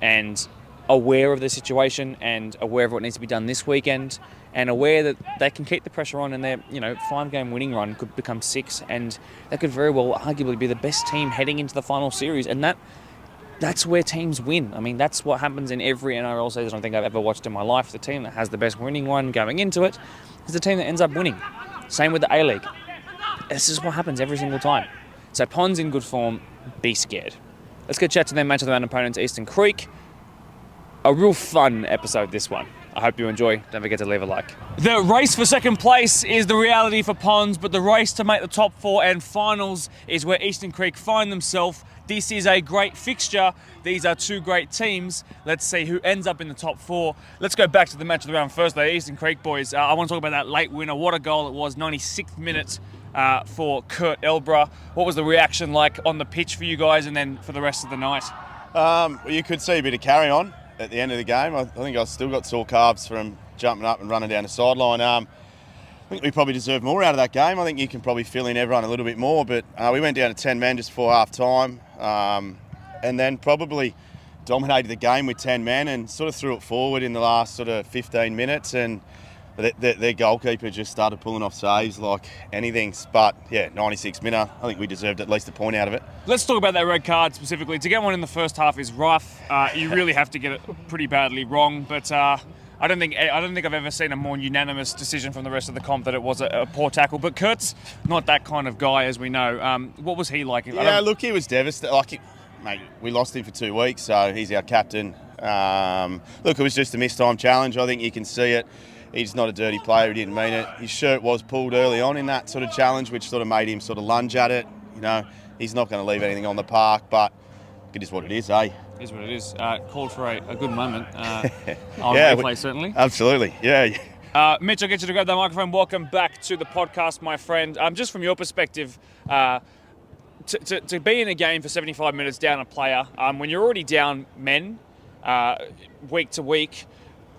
Speaker 6: and aware of the situation and aware of what needs to be done this weekend, and aware that they can keep the pressure on, and their 5-game winning run could become 6, and they could very well arguably be the best team heading into the final series, and that's where teams win. I mean, that's what happens in every NRL season I think I've ever watched in my life. The team that has the best winning run going into it is the team that ends up winning. Same with the A-League. This is what happens every single time. So Ponds in good form, be scared. Let's go chat to their match of the round opponents, Eastern Creek. A real fun episode, this one. I hope you enjoy. Don't forget to leave a like. The race for second place is the reality for Ponds, but the race to make the top 4 and finals is where Eastern Creek find themselves. This is a great fixture. These are 2 great teams. Let's see who ends up in the top 4. Let's go back to the match of the round first, though. Eastern Creek boys. I want to talk about that late winner. What a goal it was. 96th minute for 𝙉𝙀𝙀𝘿. What was the reaction like on the pitch for you guys and then for the rest of the night?
Speaker 4: You could see a bit of carry on at the end of the game. I think I still got sore calves from jumping up and running down the sideline. I think we probably deserved more out of that game. I think you can probably fill in everyone a little bit more, but we went down to 10 men just before half time, and then probably dominated the game with 10 men and sort of threw it forward in the last sort of 15 minutes, and their goalkeeper just started pulling off saves like anything. But yeah, 96 minute. I think we deserved at least a point out of it.
Speaker 6: Let's talk about that red card specifically. To get one in the first half is rough. You really have to get it pretty badly wrong. But I don't think I've ever seen a more unanimous decision from the rest of the comp that it was a poor tackle. But Kurt's not that kind of guy, as we know. What was he like?
Speaker 4: Yeah, look, he was devastated. Mate, we lost him for 2 weeks, so he's our captain. Look, it was just a missed time challenge. I think you can see it. He's not a dirty player. He didn't mean it. His shirt was pulled early on in that sort of challenge, which sort of made him sort of lunge at it. He's not going to leave anything on the park, but it is what it is, eh?
Speaker 6: It is what it is. Called for a good moment. On replay, certainly.
Speaker 4: Absolutely, yeah.
Speaker 6: Mitch, I'll get you to grab that microphone. Welcome back to the podcast, my friend. Just from your perspective, to be in a game for 75 minutes down a player, when you're already down men week to week,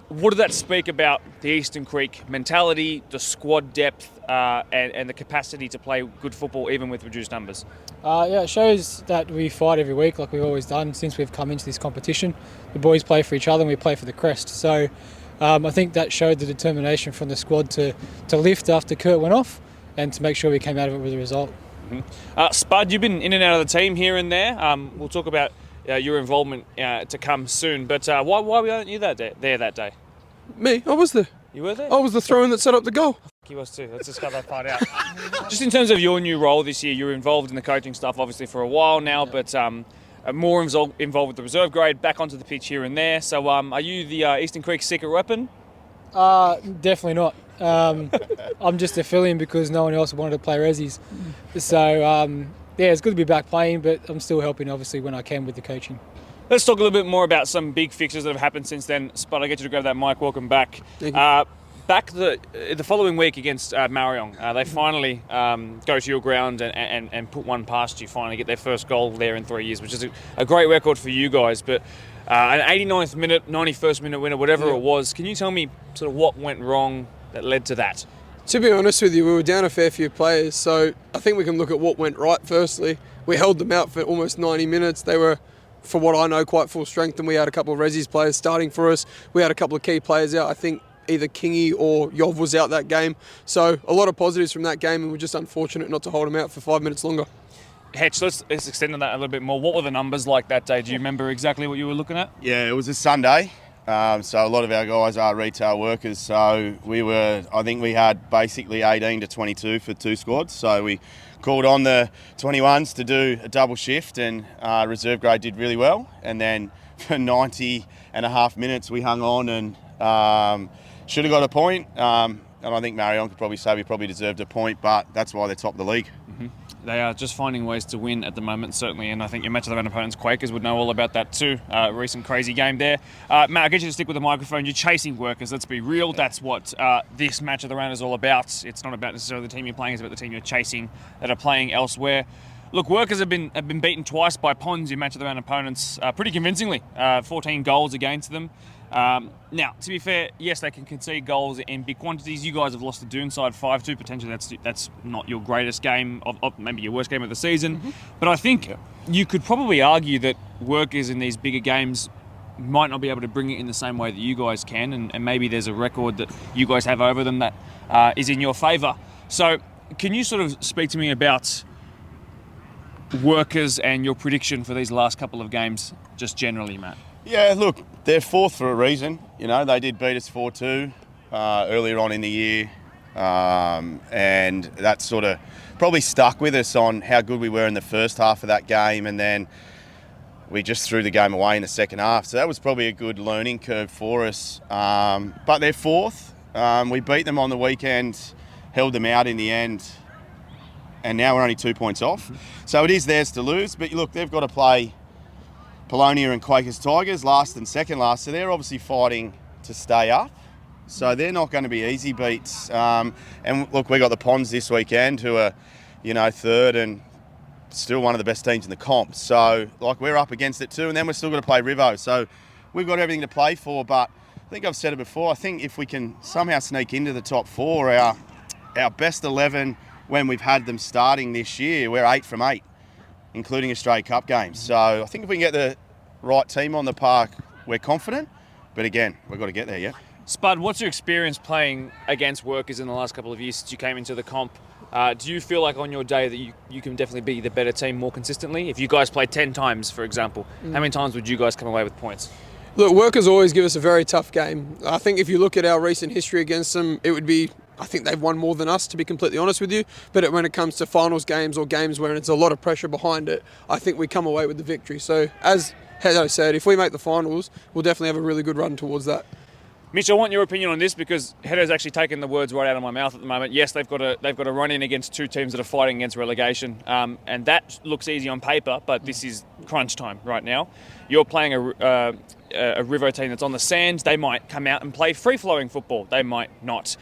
Speaker 6: what did that speak about the Eastern Creek mentality, the squad depth, and the capacity to play good football even with reduced numbers?
Speaker 13: Yeah, it shows that we fight every week like we've always done since we've come into this competition. The boys play for each other and we play for the crest. So I think that showed the determination from the squad to lift after Kurt went off and to make sure we came out of it with a result.
Speaker 6: Mm-hmm. Spud, you've been in and out of the team here and there. We'll talk about your involvement to come soon, but why weren't you there that day?
Speaker 5: Me? I was there.
Speaker 6: You were there?
Speaker 5: I was the throw-in that set up the goal.
Speaker 6: He was too. Let's just cut that part out. Just in terms of your new role this year, you're involved in the coaching stuff obviously for a while now, but more involved with the reserve grade, back onto the pitch here and there. So are you the Eastern Creek secret weapon?
Speaker 13: Definitely not. I'm just a fill-in because no one else wanted to play Rezzies. So yeah, it's good to be back playing, but I'm still helping obviously when I can with the coaching.
Speaker 6: Let's talk a little bit more about some big fixtures that have happened since then. Spud, I'll get you to grab that mic. Welcome back.
Speaker 5: Thank you.
Speaker 6: Back the following week against Mariong, they finally go to your ground and put one past you, finally get their first goal there in 3 years, which is a great record for you guys. But an 89th minute, 91st minute winner, whatever it was, can you tell me sort of what went wrong that led to that?
Speaker 5: To be honest with you, we were down a fair few players, so I think we can look at what went right firstly. We held them out for almost 90 minutes. They were, for what I know, quite full strength, and we had a couple of Rezzies players starting for us. We had a couple of key players out. I think either Kingy or Yov was out that game. So a lot of positives from that game, and we're just unfortunate not to hold them out for 5 minutes longer.
Speaker 6: Hetch, let's extend on that a little bit more. What were the numbers like that day? Do you remember exactly what you were looking at?
Speaker 4: Yeah, it was a Sunday. So a lot of our guys are retail workers. So I think we had basically 18 to 22 for 2 squads. So we called on the 21s to do a double shift, and reserve grade did really well. And then for 90 and a half minutes, we hung on and should have got a point. And I think Marion could probably say we probably deserved a point, but that's why they're top of the league.
Speaker 6: Mm-hmm. They are just finding ways to win at the moment, certainly, and I think your match of the round opponents, Quakers, would know all about that too. Recent crazy game there. Matt, I'll get you to stick with the microphone. You're chasing Workers, let's be real. That's what this match of the round is all about. It's not about necessarily the team you're playing, it's about the team you're chasing that are playing elsewhere. Look, Workers have been beaten twice by Ponds, your match of the round opponents, pretty convincingly. 14 goals against them. Now, to be fair, yes, they can concede goals in big quantities. You guys have lost the Doon side 5-2. Potentially, that's not your greatest game, of maybe your worst game of the season. Mm-hmm. But I think you could probably argue that Workers in these bigger games might not be able to bring it in the same way that you guys can, and maybe there's a record that you guys have over them that is in your favour. So, can you sort of speak to me about Workers and your prediction for these last couple of games, just generally, Matt?
Speaker 4: Yeah, look, they're fourth for a reason. You know, they did beat us 4-2 earlier on in the year, and that sort of probably stuck with us on how good we were in the first half of that game, and then we just threw the game away in the second half. So that was probably a good learning curve for us. But they're fourth. We beat them on the weekend, held them out in the end, and now we're only 2 points off. So it is theirs to lose. But look, they've got to play Polonia and Quakers Tigers last and second last, so they're obviously fighting to stay up. So they're not going to be easy beats. And look, we got the Ponds this weekend, who are, third and still one of the best teams in the comp. So like we're up against it too, and then we're still going to play Rivo. So we've got everything to play for. But I think I've said it before. I think if we can somehow sneak into the top four, our best 11 when we've had them starting this year, we're 8 from 8. Including Australia Cup games. So I think if we can get the right team on the park, we're confident. But again, we've got to get there, yeah.
Speaker 6: Spud, what's your experience playing against Workers in the last couple of years since you came into the comp? Do you feel like on your day that you can definitely be the better team more consistently? If you guys play 10 times, for example, how many times would you guys come away with points?
Speaker 5: Look, Workers always give us a very tough game. I think if you look at our recent history against them, it would be, I think they've won more than us, to be completely honest with you. But when it comes to finals games or games where it's a lot of pressure behind it, I think we come away with the victory. So as Hedo said, if we make the finals, we'll definitely have a really good run towards that.
Speaker 6: Mitch, I want your opinion on this because Hedo's actually taken the words right out of my mouth at the moment. Yes, they've got to run in against two teams that are fighting against relegation, and that looks easy on paper, but this is crunch time right now. You're playing a Rivo team that's on the sand. They might come out and play free-flowing football. They might not.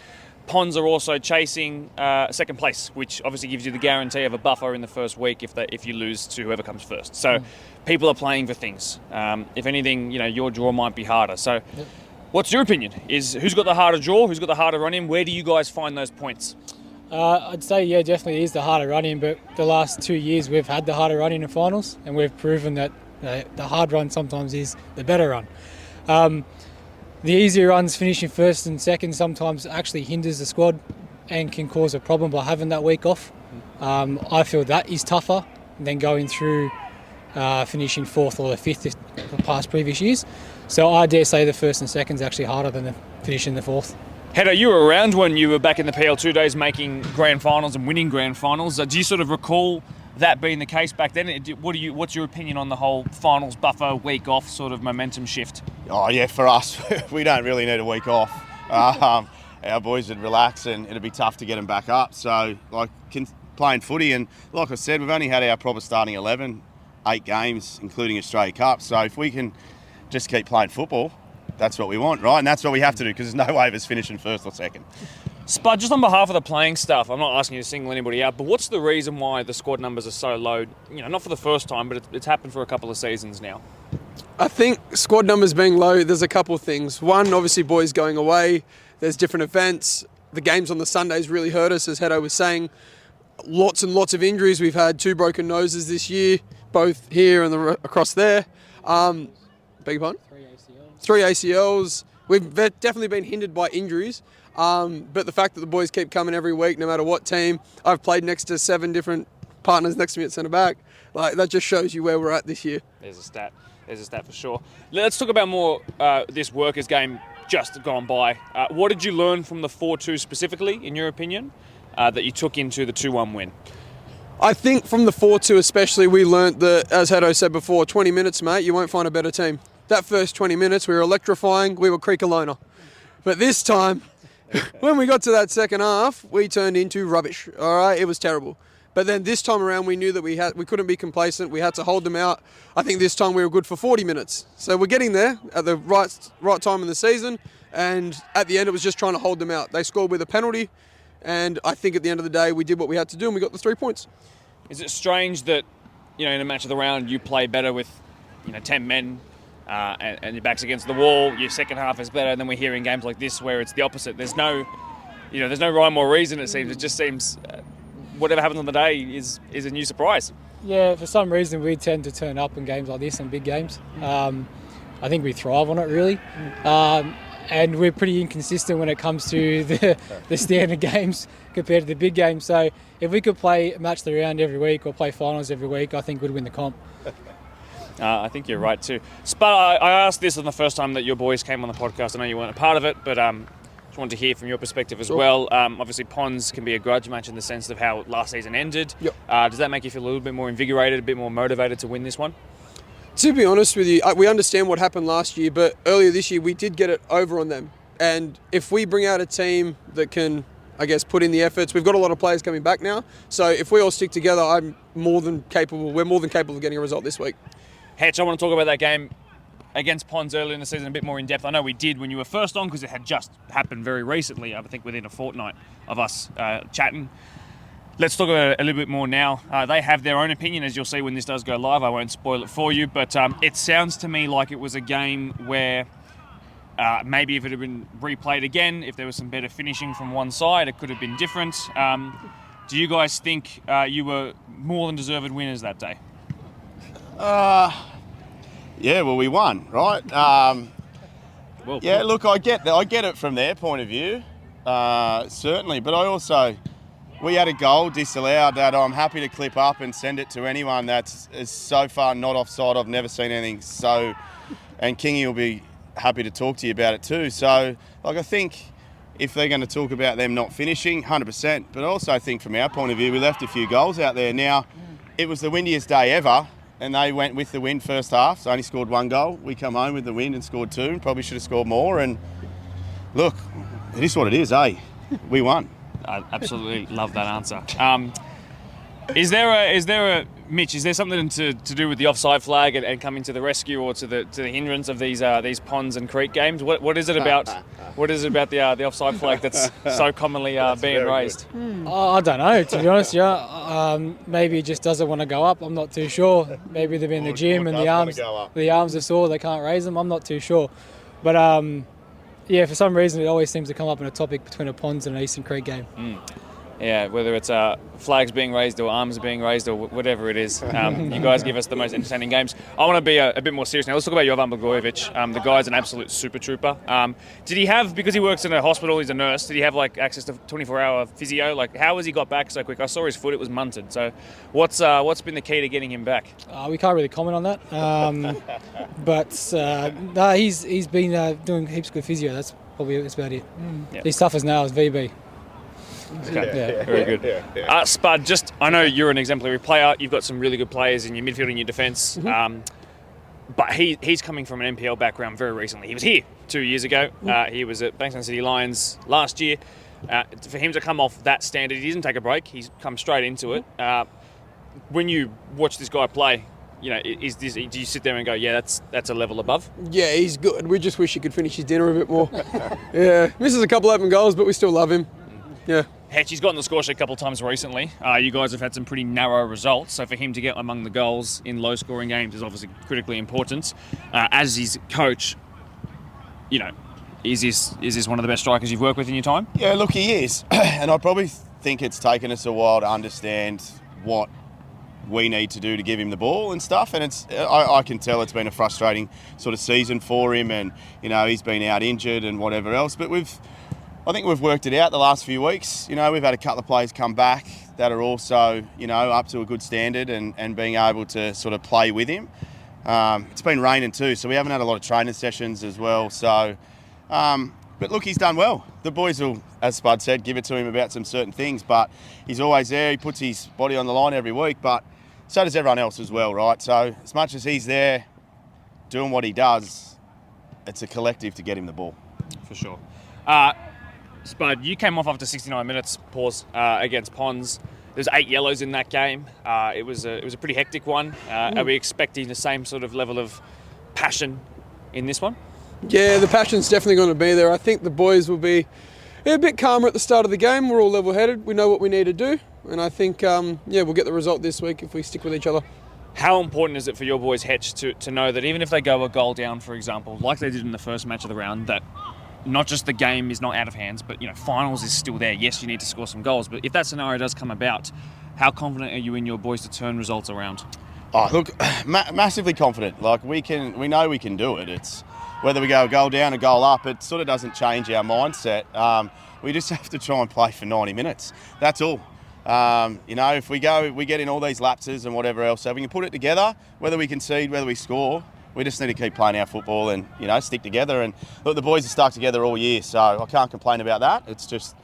Speaker 6: Ponds are also chasing second place, which obviously gives you the guarantee of a buffer in the first week if you lose to whoever comes first. So people are playing for things. If anything, your draw might be harder. So what's your opinion? Is who's got the harder draw? Who's got the harder run in? Where do you guys find those points?
Speaker 13: I'd say, yeah, definitely is the harder run in, but the last 2 years we've had the harder run in finals, and we've proven that the hard run sometimes is the better run. The easier runs finishing first and second sometimes actually hinders the squad and can cause a problem by having that week off. I feel that is tougher than going through finishing fourth or the fifth the past previous years. So I dare say the first and second is actually harder than the finishing the fourth.
Speaker 6: Hedo, you were around when you were back in the PL2 days making grand finals and winning grand finals. Do you sort of recall that being the case back then? What's your opinion on the whole finals buffer, week off sort of momentum shift?
Speaker 4: Oh yeah, for us, we don't really need a week off. Our boys would relax and it'd be tough to get them back up. So playing footy, and like I said, we've only had our proper starting 11, 8 games, including Australia Cup. So if we can just keep playing football, that's what we want, right? And that's what we have to do because there's no way of us finishing first or second.
Speaker 6: Spud, just on behalf of the playing staff, I'm not asking you to single anybody out, but what's the reason why the squad numbers are so low? Not for the first time, but it's happened for a couple of seasons now.
Speaker 5: I think squad numbers being low, there's a couple of things. One, obviously boys going away, there's different events. The games on the Sundays really hurt us, as Hedo was saying. Lots and lots of injuries. We've had 2 broken noses this year, both here and across there. Beg your pardon? 3 ACLs. We've definitely been hindered by injuries. But the fact that the boys keep coming every week, no matter what team, I've played next to 7 different partners next to me at centre back. That just shows you where we're at this year.
Speaker 6: There's a stat for sure. Let's talk about more this Workers game just gone by. What did you learn from the 4-2 specifically, in your opinion, that you took into the 2-1 win?
Speaker 5: I think from the 4-2 especially, we learnt that, as Hedo said before, 20 minutes, mate, you won't find a better team. That first 20 minutes, we were electrifying, we were Creek-Alona. But this time, when we got to that second half, we turned into rubbish, all right? It was terrible. But then this time around, we knew that we couldn't be complacent. We had to hold them out. I think this time we were good for 40 minutes. So we're getting there at the right time in the season. And at the end, it was just trying to hold them out. They scored with a penalty. And I think at the end of the day, we did what we had to do and we got the 3 points.
Speaker 6: Is it strange that, in a match of the round, you play better with, 10 men and your back's against the wall, your second half is better, and then we hear in games like this where it's the opposite. There's no rhyme or reason, it seems. It just seems whatever happens on the day is a new surprise.
Speaker 13: Yeah, for some reason we tend to turn up in games like this and big games. I think we thrive on it, really. And we're pretty inconsistent when it comes to the standard games compared to the big games. So if we could play match the round every week or play finals every week, I think we'd win the comp.
Speaker 6: I think you're right too. Spud, I asked this on the first time that your boys came on the podcast. I know you weren't a part of it, but just wanted to hear from your perspective as well. Obviously, Ponds can be a grudge match in the sense of how last season ended.
Speaker 5: Yep.
Speaker 6: Does that make you feel a little bit more invigorated, a bit more motivated to win this one?
Speaker 5: To be honest with you, we understand what happened last year, but earlier this year we did get it over on them. And if we bring out a team that can, put in the efforts, we've got a lot of players coming back now. So if we all stick together, we're more than capable of getting a result this week.
Speaker 6: Hetch, I want to talk about that game against Ponds earlier in the season a bit more in depth. I know we did when you were first on because it had just happened very recently, I think within a fortnight of us chatting. Let's talk about it a little bit more now. They have their own opinion, as you'll see when this does go live. I won't spoil it for you, but it sounds to me like it was a game where maybe if it had been replayed again, if there was some better finishing from one side, it could have been different. Do you guys think you were more than deserved winners that day?
Speaker 4: Yeah, well, we won, right? Yeah, look, I get it from their point of view, certainly, but I also... We had a goal disallowed that I'm happy to clip up and send it to anyone that's is so far not offside. I've never seen anything so... And Kingy will be happy to talk to you about it too. So, I think if they're going to talk about them not finishing, 100%. But I also think from our point of view, we left a few goals out there. Now, it was the windiest day ever, and they went with the wind first half, so only scored 1 goal. We come home with the wind and scored 2, and probably should have scored more. And look, it is what it is, eh? We won.
Speaker 6: I absolutely love that answer. Is there Mitch? Is there something to do with the offside flag and coming to the rescue or to the hindrance of these ponds and creek games? What is it about? What is it about the offside flag that's so commonly being raised?
Speaker 13: I don't know, to be honest. Maybe it just doesn't want to go up. I'm not too sure. Maybe they've been in the gym and the arms are sore. They can't raise them. I'm not too sure, but. Yeah, for some reason it always seems to come up in a topic between a Ponds and an Eastern Creek game.
Speaker 6: Yeah, whether it's flags being raised or arms being raised or whatever it is, you guys give us the most entertaining games. I want to be a bit more serious now. Let's talk about Jovan Blagojevich. The guy's an absolute super trooper. Did he have, because he works in a hospital, he's a nurse, did he have access to 24-hour physio? How has he got back so quick? I saw his foot, it was munted. So what's been the key to getting him back?
Speaker 13: We can't really comment on that. But he's been doing heaps of good physio. That's about it.
Speaker 6: Yep.
Speaker 13: He's tough as nails, VB.
Speaker 6: Okay. Yeah, very good. Spud, I know you're an exemplary player. You've got some really good players in your midfield and your defence. Mm-hmm. But he's coming from an NPL background very recently. He was here 2 years ago. He was at Bankstown City Lions last year. For him to come off that standard, he didn't take a break. He's come straight into it. When you watch this guy play, do you sit there and go, yeah, that's a level above?
Speaker 5: Yeah, he's good. We just wish he could finish his dinner a bit more. Yeah, misses a couple open goals, but we still love him. Yeah.
Speaker 6: Hetch, he's gotten the score sheet a couple of times recently. You guys have had some pretty narrow results, so for him to get among the goals in low-scoring games is obviously critically important. As his coach, is this one of the best strikers you've worked with in your time?
Speaker 4: Yeah, look, he is. And I probably think it's taken us a while to understand what we need to do to give him the ball and stuff. And I can tell it's been a frustrating sort of season for him, and he's been out injured and whatever else. But I think we've worked it out the last few weeks. We've had a couple of players come back that are also, up to a good standard and being able to sort of play with him. It's been raining too, so we haven't had a lot of training sessions as well. So, but look, he's done well. The boys will, as Spud said, give it to him about some certain things, but he's always there. He puts his body on the line every week, but so does everyone else as well, right? So as much as he's there doing what he does, it's a collective to get him the ball.
Speaker 6: For sure. Spud, you came off after 69 minutes, against Ponds. There's 8 yellows in that game. It was a pretty hectic one. Are we expecting the same sort of level of passion in this one?
Speaker 5: Yeah, the passion's definitely going to be there. I think the boys will be a bit calmer at the start of the game. We're all level-headed. We know what we need to do. And I think, we'll get the result this week if we stick with each other.
Speaker 6: How important is it for your boys, Hetch, to know that even if they go a goal down, for example, like they did in the first match of the round, that not just the game is not out of hands, but finals is still there. Yes, you need to score some goals, but if that scenario does come about, how confident are you in your boys to turn results around?
Speaker 4: Oh, look, massively confident. Like we know we can do it. It's whether we go a goal down, a goal up, it sort of doesn't change our mindset. We just have to try and play for 90 minutes. That's all. If we get in all these lapses and whatever else, so we can put it together, whether we concede, whether we score, we just need to keep playing our football and, stick together. And look, the boys have stuck together all year, so I can't complain about that. It's just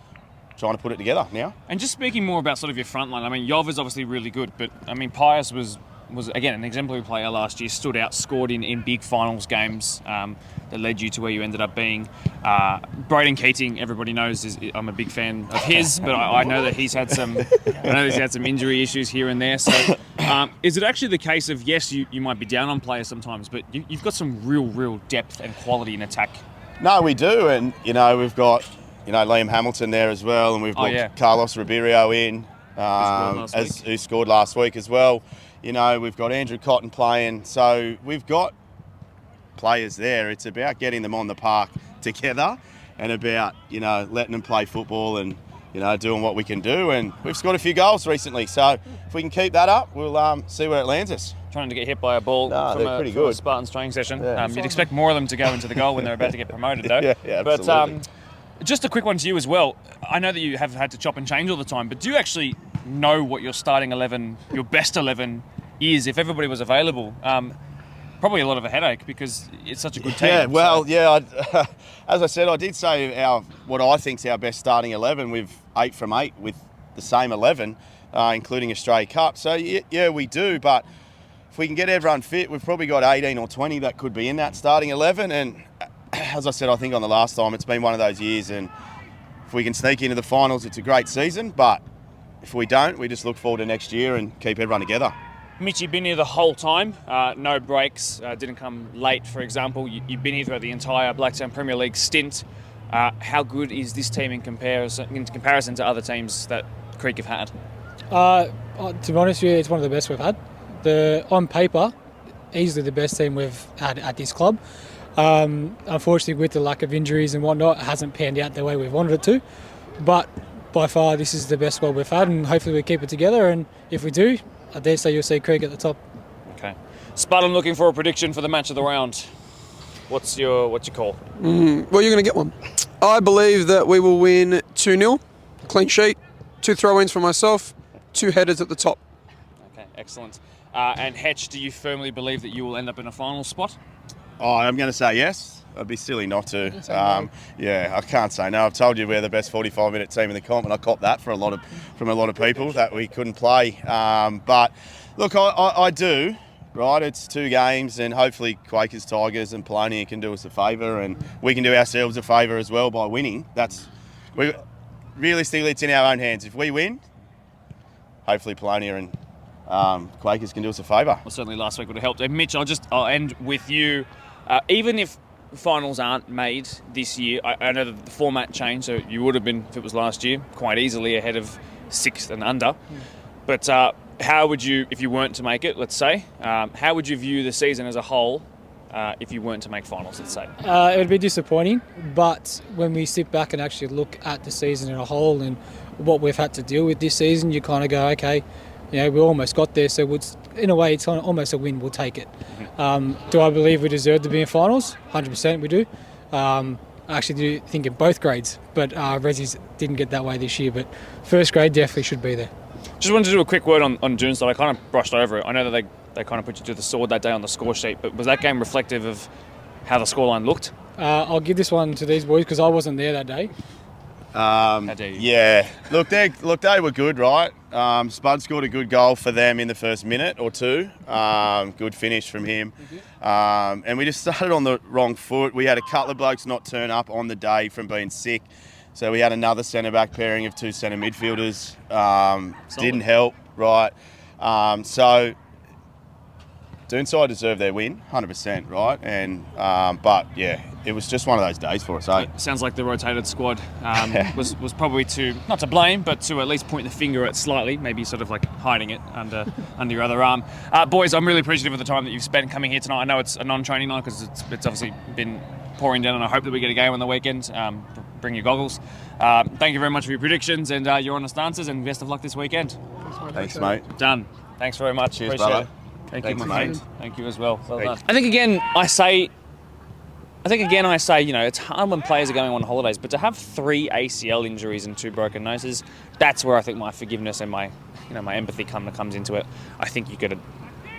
Speaker 4: trying to put it together now.
Speaker 6: And just speaking more about sort of your front line, I mean, Yov is obviously really good, but I mean, Pius was again an exemplary player last year, stood out, scored in big finals games that led you to where you ended up being. Braden Keating, everybody knows, I'm a big fan of his, but I know that he's had some injury issues here and there. So is it actually the case of, yes, you might be down on players sometimes, but you've got some real depth and quality in attack?
Speaker 4: No, we do, and we've got Liam Hamilton there as well, and we've got Carlos Ribeiro in, who scored last week as well. We've got Andrew Cotton playing, so we've got players there. It's about getting them on the park together and about, letting them play football and, doing what we can do. And we've scored a few goals recently, so if we can keep that up, we'll see where it lands us.
Speaker 6: Trying to get hit by a ball from a Spartans training session.
Speaker 4: Yeah.
Speaker 6: You'd expect more of them to go into the goal when they're about to get promoted, though.
Speaker 4: Yeah, absolutely.
Speaker 6: But just a quick one to you as well. I know that you have had to chop and change all the time, but do you actually know what your starting 11, your best 11 is if everybody was available? Probably a lot of a headache because it's such a good team.
Speaker 4: Yeah, well, as I said, I did say what I think's our best starting 11 with 8 from 8 with the same 11, including Australia Cup. So, yeah, we do, but if we can get everyone fit, we've probably got 18 or 20 that could be in that starting 11. And as I said, I think on the last time, it's been one of those years, and if we can sneak into the finals, it's a great season, but if we don't, we just look forward to next year and keep everyone together.
Speaker 6: Mitch, you've been here the whole time, no breaks, didn't come late, for example. You've been here throughout the entire Blacktown Premier League stint. How good is this team in comparison to other teams that Creek have had?
Speaker 13: To be honest with you, it's one of the best we've had. On paper, easily the best team we've had at this club. Unfortunately, with the lack of injuries and whatnot, it hasn't panned out the way we've wanted it to. But by far, this is the best squad we've had, and hopefully we keep it together. And if we do, I dare say you'll see Creek at the top.
Speaker 6: Okay. Spud, I'm looking for a prediction for the match of the round. What's your call?
Speaker 5: Well, you're going to get one. I believe that we will win 2-0, clean sheet, 2 throw-ins for myself, 2 headers at the top.
Speaker 6: Okay, excellent. And Hetch, do you firmly believe that you will end up in a final spot?
Speaker 4: Oh, I'm going to say yes. I'd be silly not to. I can't say no. I've told you we're the best 45-minute team in the comp, and I copped that from a lot of people that we couldn't play. But look, I do. Right, it's 2 games, and hopefully Quakers, Tigers, and Polonia can do us a favour, and we can do ourselves a favour as well by winning. Realistically, it's in our own hands. If we win, hopefully Polonia and Quakers can do us a favour.
Speaker 6: Well, certainly last week would have helped. And Mitch, I'll end with you. Even if finals aren't made this year, I know that the format changed, so you would have been, if it was last year, quite easily ahead of 6th and under. But how would you, if you weren't to make it, let's say, how would you view the season as a whole if you weren't to make finals, let's say?
Speaker 13: It would be disappointing, but when we sit back and actually look at the season in a whole and what we've had to deal with this season, you kind of go, okay, we almost got there, so in a way it's almost a win, we'll take it. Do I believe we deserve to be in finals? 100% we do. I actually do think in both grades, but Resi's didn't get that way this year, but first grade definitely should be there.
Speaker 6: Just wanted to do a quick word on Doonside. I kind of brushed over it. I know that they kind of put you to the sword that day on the score sheet, but was that game reflective of how the scoreline looked?
Speaker 13: I'll give this one to these boys because I wasn't there that day.
Speaker 4: Yeah, look, they were good, right? Spud scored a good goal for them in the first minute or 2. Good finish from him. And we just started on the wrong foot. We had a couple of blokes not turn up on the day from being sick. So we had another centre-back pairing of 2 centre midfielders. Didn't help, right? So Doonside deserved their win, 100%, right? And but yeah, it was just one of those days for us, eh?
Speaker 6: Sounds like the rotated squad was probably not to blame, but to at least point the finger at slightly, maybe sort of like hiding it under your other arm. Boys, I'm really appreciative of the time that you've spent coming here tonight. I know it's a non-training night because it's obviously been pouring down, and I hope that we get a game on the weekend. Bring your goggles. Thank you very much for your predictions and your honest answers, and best of luck this weekend.
Speaker 4: Thanks, mate.
Speaker 6: Done. Thanks very much.
Speaker 4: Cheers,
Speaker 6: Appreciate
Speaker 4: brother.
Speaker 6: it. Thank
Speaker 4: Thanks,
Speaker 6: you, my
Speaker 4: mate.
Speaker 6: friend. Thank you as well. Well done. I think again I say, you know, it's hard when players are going on holidays, but to have 3 ACL injuries and 2 broken noses, that's where I think my forgiveness and my empathy comes into it. I think you got to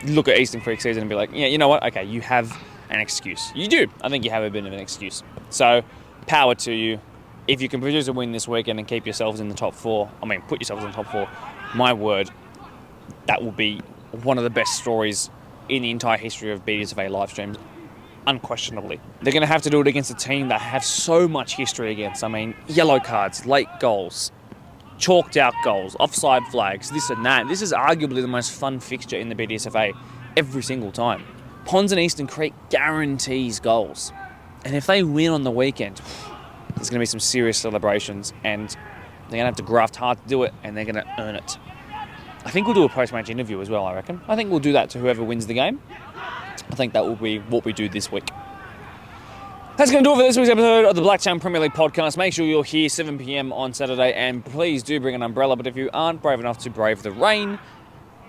Speaker 6: look at Eastern Creek season and be like, yeah, you know what? Okay, you have an excuse. You do. I think you have a bit of an excuse. So, power to you. If you can produce a win this weekend and keep yourselves in the top 4, put yourselves in the top 4, my word, that will be one of the best stories in the entire history of BDSFA live streams, unquestionably. They're going to have to do it against a team that have so much history against. Yellow cards, late goals, chalked out goals, offside flags, this and that. This is arguably the most fun fixture in the BDSFA every single time. Ponds and Eastern Creek guarantees goals. And if they win on the weekend, there's going to be some serious celebrations, and they're going to have to graft hard to do it, and they're going to earn it. I think we'll do a post-match interview as well, I reckon. I think we'll do that to whoever wins the game. I think that will be what we do this week. That's going to do it for this week's episode of the Blacktown Premier League podcast. Make sure you're here 7 p.m. on Saturday, and please do bring an umbrella. But if you aren't brave enough to brave the rain,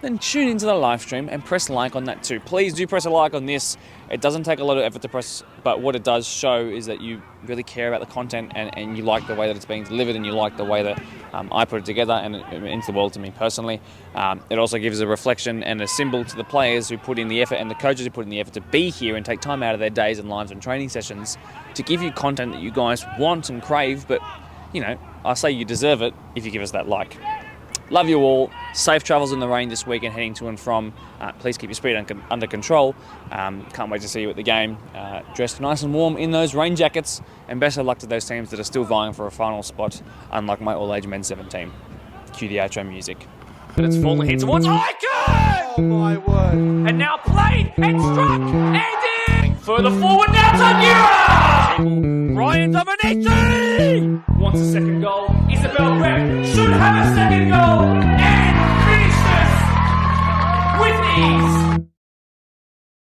Speaker 6: then tune into the live stream and press like on that too. Please do press a like on this. It doesn't take a lot of effort to press, but what it does show is that you really care about the content and you like the way that it's being delivered, and you like the way that I put it together, and it means the world to me personally. It also gives a reflection and a symbol to the players who put in the effort and the coaches who put in the effort to be here and take time out of their days and lives and training sessions to give you content that you guys want and crave, but, you know, I say you deserve it if you give us that like. Love you all. Safe travels in the rain this weekend heading to and from. Please keep your speed under control. Can't wait to see you at the game. Dressed nice and warm in those rain jackets. And best of luck to those teams that are still vying for a final spot, unlike my all-age men's 17. Cue the outro music.
Speaker 7: But it's fallen here towards Icon! Oh my word. And now played and struck and in! Further forward now to Nira! Ryan Dominici! Wants a second goal. Isabel Brett should have a second goal!